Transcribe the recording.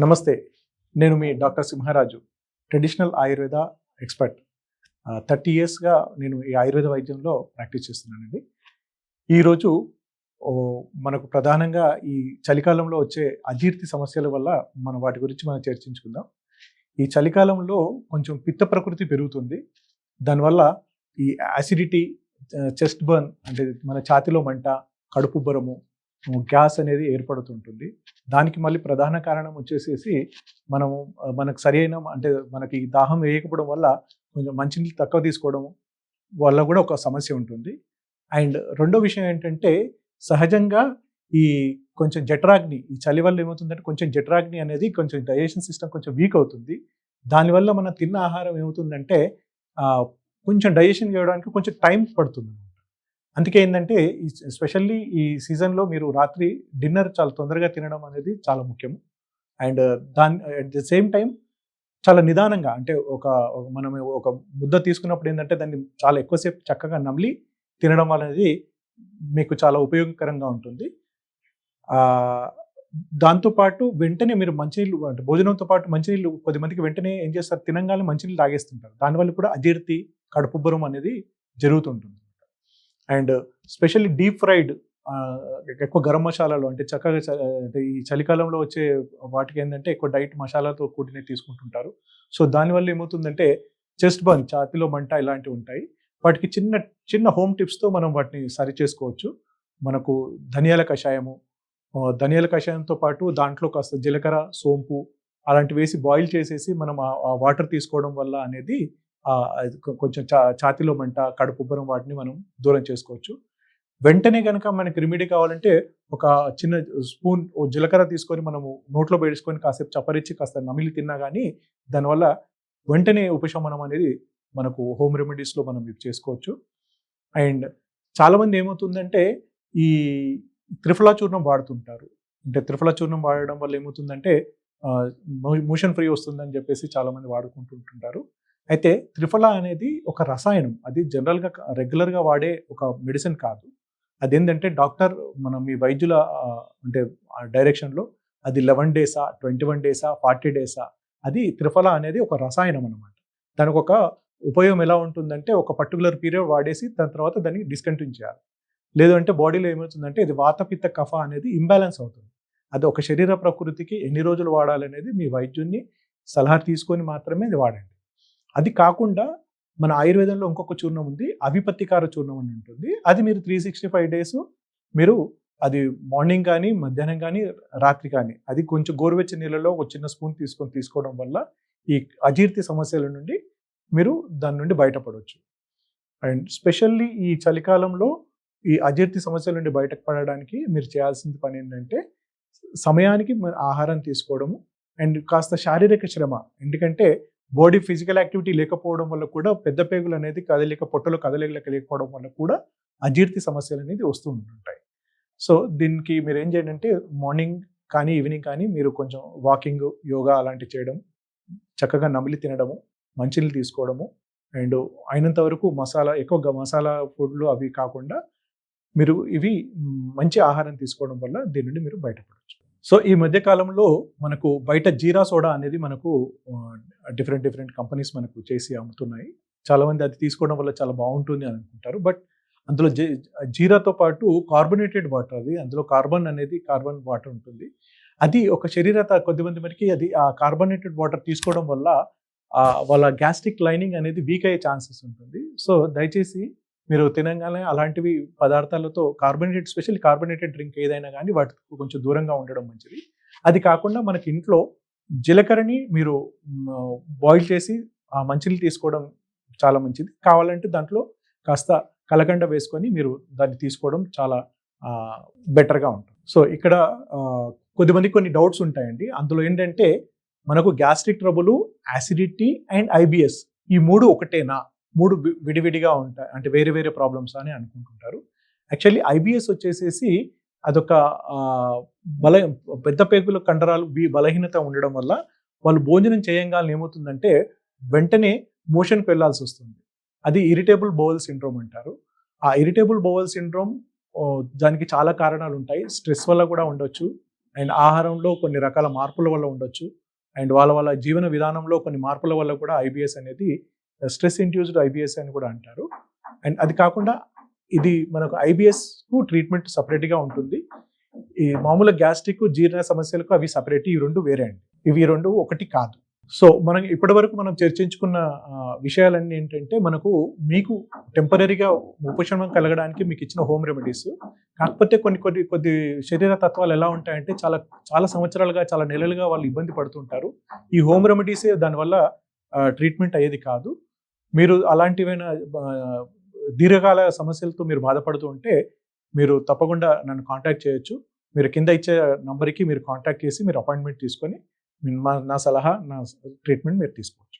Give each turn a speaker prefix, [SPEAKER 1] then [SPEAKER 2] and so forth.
[SPEAKER 1] నమస్తే. నేను మీ doctor Simharaju. Traditional Ayurveda expert. 30 ఇయర్స్‌గా నేను ఈ ఆయుర్వేద వైద్యంలో ప్రాక్టీస్ చేస్తున్నానండి. ఈరోజు మనకు ప్రధానంగా ఈ చలికాలంలో వచ్చే అజీర్తి సమస్యల వల్ల మనం వాటి గురించి మనం చర్చించుకుందాం. ఈ చలికాలంలో కొంచెం పిత్త ప్రకృతి పెరుగుతుంది. దానివల్ల ఈ యాసిడిటీ, చెస్ట్ బర్న్ అంటే మన ఛాతీలో మంట, కడుపుబ్బరము, గ్యాస్ అనేది ఏర్పడుతుంటుంది. దానికి మళ్ళీ ప్రధాన కారణం వచ్చేసేసి మనకు సరైన అంటే మనకి దాహం వేయకపోవడం వల్ల కొంచెం మంచినీళ్ళు తక్కువ తీసుకోవడం వల్ల కూడా ఒక సమస్య ఉంటుంది. అండ్ రెండో విషయం ఏంటంటే సహజంగా ఈ కొంచెం జఠరాగ్ని, ఈ చలి వల్ల ఏమవుతుందంటే కొంచెం జఠరాగ్ని అనేది కొంచెం డైజెషన్ సిస్టమ్ కొంచెం వీక్ అవుతుంది. దానివల్ల మనం తిన్న ఆహారం ఏమవుతుందంటే కొంచెం డైజెషన్ చేయడానికి కొంచెం టైం పడుతుంది. అందుకే ఏంటంటే ఎస్పెషల్లీ ఈ సీజన్లో మీరు రాత్రి డిన్నర్ చాలా తొందరగా తినడం అనేది చాలా ముఖ్యం. And at the same time చాలా నిదానంగా, అంటే మనం ఒక ముద్ద తీసుకున్నప్పుడు ఏంటంటే దాన్ని చాలా ఎక్కువసేపు చక్కగా నమిలి తినడం అనేది మీకు చాలా ఉపయోగకరంగా ఉంటుంది. దాంతోపాటు వెంటనే మీరు మంచినీళ్ళు, అంటే భోజనంతో పాటు మంచినీళ్ళు కొద్దిమందికి వెంటనే ఏం చేస్తారు, తినంగానే మంచినీళ్ళు తాగేస్తుంటారు. దానివల్ల కూడా అజీర్తి, కడుపుబ్బరం అనేది జరుగుతుంటుంది. అండ్ స్పెషల్లీ డీప్ ఫ్రైడ్, ఎక్కువ గరం మసాలాలు, అంటే చక్కగా అంటే ఈ చలికాలంలో వచ్చే వాటికి ఏంటంటే ఎక్కువ డైట్ మసాలాతో కూడినవి తీసుకుంటుంటారు. సో దానివల్ల ఏమవుతుందంటే చెస్ట్ బర్న్, ఛాతీలో మంట ఇలాంటివి ఉంటాయి. వాటికి చిన్న చిన్న హోమ్ టిప్స్తో మనం వాటిని సరి చేసుకోవచ్చు. మనకు ధనియాల కషాయంతో పాటు దాంట్లో కాస్త జీలకర్ర, సోంపు అలాంటివి వేసి బాయిల్ చేసేసి మనం ఆ వాటర్ తీసుకోవడం వల్ల అనేది కొంచెం ఛాతీలో మంట, కడుపుబ్బరం వాటిని మనం దూరం చేసుకోవచ్చు. వెంటనే కనుక మనకి రెమెడీ కావాలంటే ఒక చిన్న స్పూన్ జీలకర్ర తీసుకొని మనము నోట్లో వేసుకొని కాసేపు చప్పరించి కాస్త నమిలి తిన్నా కానీ దానివల్ల వెంటనే ఉపశమనం అనేది మనకు హోమ్ రెమెడీస్లో మనం ఇది చేసుకోవచ్చు. అండ్ చాలామంది ఏమవుతుందంటే ఈ త్రిఫలా చూర్ణం వాడుతుంటారు. అంటే త్రిఫలా చూర్ణం వాడడం వల్ల ఏమవుతుందంటే మోషన్ ఫ్రీ వస్తుందని చెప్పేసి చాలామంది వాడుకుంటుంటారు. అయితే త్రిఫలా అనేది ఒక రసాయనం. అది జనరల్గా రెగ్యులర్గా వాడే ఒక మెడిసిన్ కాదు. అదేంటంటే డాక్టర్ మీ వైద్యుల అంటే డైరెక్షన్లో అది 11 డేసా, 21 డేసా, 40 డేసా, అది త్రిఫలా అనేది ఒక రసాయనం అనమాట. దానికి ఒక ఉపయోగం ఎలా ఉంటుందంటే ఒక పర్టికులర్ పీరియడ్ వాడేసి దాని తర్వాత దాన్ని డిస్కంటిన్యూ చేయాలి. లేదు అంటే బాడీలో ఏమవుతుందంటే ఇది వాత, పిత్త, కఫ అనేది ఇంబ్యాలెన్స్ అవుతుంది. అది ఒక శరీర ప్రకృతికి ఎన్ని రోజులు వాడాలనేది మీ వైద్యుని సలహా తీసుకొని మాత్రమే అది వాడండి. అది కాకుండా మన ఆయుర్వేదంలో ఇంకొక చూర్ణం ఉంది, అవిపత్తికార చూర్ణం అని ఉంటుంది. అది మీరు 365 డేస్ మీరు అది మార్నింగ్ కానీ, మధ్యాహ్నం కానీ, రాత్రి కానీ, అది కొంచెం గోరువెచ్చని నీళ్ళలో ఒక చిన్న స్పూన్ తీసుకోవడం వల్ల ఈ అజీర్తి సమస్యల నుండి మీరు దాని నుండి బయటపడవచ్చు. అండ్ స్పెషల్లీ ఈ చలికాలంలో ఈ అజీర్తి సమస్యల నుండి బయటపడడానికి మీరు చేయాల్సిన పని ఏంటంటే సమయానికి ఆహారం తీసుకోవడము అండ్ కాస్త శారీరక శ్రమ. ఎందుకంటే బాడీ ఫిజికల్ యాక్టివిటీ లేకపోవడం వల్ల కూడా పెద్ద పేగులు అనేది పొట్టలో కదలికలేకపోవడం వల్ల కూడా అజీర్తి సమస్యలు అనేది వస్తూ ఉంటుంటాయి. సో దీనికి మీరు ఏం చేయండి అంటే మార్నింగ్ కానీ, ఈవినింగ్ కానీ మీరు కొంచెం వాకింగ్, యోగా అలాంటివి చేయడం, చక్కగా నమిలి తినడము, మంచినీళ్ళు తీసుకోవడము, అండ్ అయినంత వరకు ఎక్కువగా మసాలా ఫుడ్లు అవి కాకుండా మీరు ఇవి మంచి ఆహారం తీసుకోవడం వల్ల దీని నుండి మీరు బయటపడవచ్చు. సో ఈ మధ్య కాలంలో మనకు బయట జీరా సోడా అనేది మనకు డిఫరెంట్ కంపెనీస్ మనకు చేసి అమ్ముతున్నాయి. చాలామంది అది తీసుకోవడం వల్ల చాలా బాగుంటుంది అని అనుకుంటారు. బట్ అందులో జీరాతో పాటు కార్బోనేటెడ్ వాటర్, అది అందులో కార్బన్ వాటర్ ఉంటుంది. అది ఒక కొద్దిమంది మనకి అది ఆ కార్బోనేటెడ్ వాటర్ తీసుకోవడం వల్ల వాళ్ళ గ్యాస్ట్రిక్ లైనింగ్ అనేది వీక్ అయ్యే ఛాన్సెస్ ఉంటుంది. సో దయచేసి మీరు తినగానే అలాంటివి పదార్థాలతో స్పెషల్లీ కార్బోనేటెడ్ డ్రింక్ ఏదైనా కానీ వాటికి కొంచెం దూరంగా ఉండడం మంచిది. అది కాకుండా మనకి ఇంట్లో జీలకర్రని మీరు బాయిల్ చేసి ఆ మంచినీళ్ళు తీసుకోవడం చాలా మంచిది. కావాలంటే దాంట్లో కాస్త కలకండ వేసుకొని మీరు దాన్ని తీసుకోవడం చాలా బెటర్గా ఉంటుంది. సో ఇక్కడ కొద్దిమందికి కొన్ని డౌట్స్ ఉంటాయండి. అందులో ఏంటంటే మనకు gastric trouble, acidity and IBS ఈ 3 ఒకటేనా, 3 విడివిడిగా ఉంటాయి అంటే వేరే వేరే ప్రాబ్లమ్స్ అని అనుకుంటుంటారు. యాక్చువల్లీ ఐబిఎస్ వచ్చేసేసి అదొక పెద్ద పేగుల కండరాలు బలహీనత ఉండడం వల్ల వాళ్ళు భోజనం చేయంగానే ఏమవుతుందంటే వెంటనే మోషన్కి వెళ్లాల్సి వస్తుంది. అది ఇరిటేబుల్ బౌల్ సిండ్రోమ్ అంటారు. ఆ ఇరిటేబుల్ బౌల్ సిండ్రోమ్ దానికి చాలా కారణాలు ఉంటాయి. స్ట్రెస్ వల్ల కూడా ఉండొచ్చు, అండ్ ఆహారంలో కొన్ని రకాల మార్పుల వల్ల ఉండొచ్చు. అండ్ వాళ్ళ జీవన విధానంలో కొన్ని మార్పుల వల్ల కూడా ఐబిఎస్ అనేది స్ట్రెస్ ఇండ్యూస్డ్ ఐబిఎస్ అని కూడా అంటారు. అండ్ అది కాకుండా ఇది మనకు ఐబిఎస్‌కు ట్రీట్మెంట్ సెపరేట్‌గా ఉంటుంది. ఈ మామూలుగా గ్యాస్ట్రిక్, జీర్ణ సమస్యలకు అవి సెపరేట్. ఈ 2 వేరే అండి. ఇవి 2 ఒకటి కాదు. సో, మనం ఇప్పటివరకు మనం చర్చించుకున్న విషయాలన్నీ ఏంటంటే మనకు మీకు టెంపరరీగా ఉపశమనం కలగడానికి మీకిచ్చిన హోమ్ రెమెడీస్. కాకపోతే కొద్ది శరీర తత్వాలు ఎలా ఉంటాయంటే చాలా చాలా సంవత్సరాలుగా, చాలా నెలలుగా వాళ్ళు ఇబ్బంది పడుతుంటారు. ఈ హోమ్ రెమెడీసే దానివల్ల ట్రీట్మెంట్ అయ్యేది కాదు. మీరు అలాంటివైనా దీర్ఘకాల సమస్యలతో మీరు బాధపడుతూ ఉంటే మీరు తప్పకుండా నన్ను కాంటాక్ట్ చేయొచ్చు. మీరు కింద ఇచ్చే నంబర్‌కి మీరు కాంటాక్ట్ చేసి మీరు అపాయింట్‌మెంట్ తీసుకొని నా సలహా, ట్రీట్మెంట్ మీరు తీసుకోవచ్చు.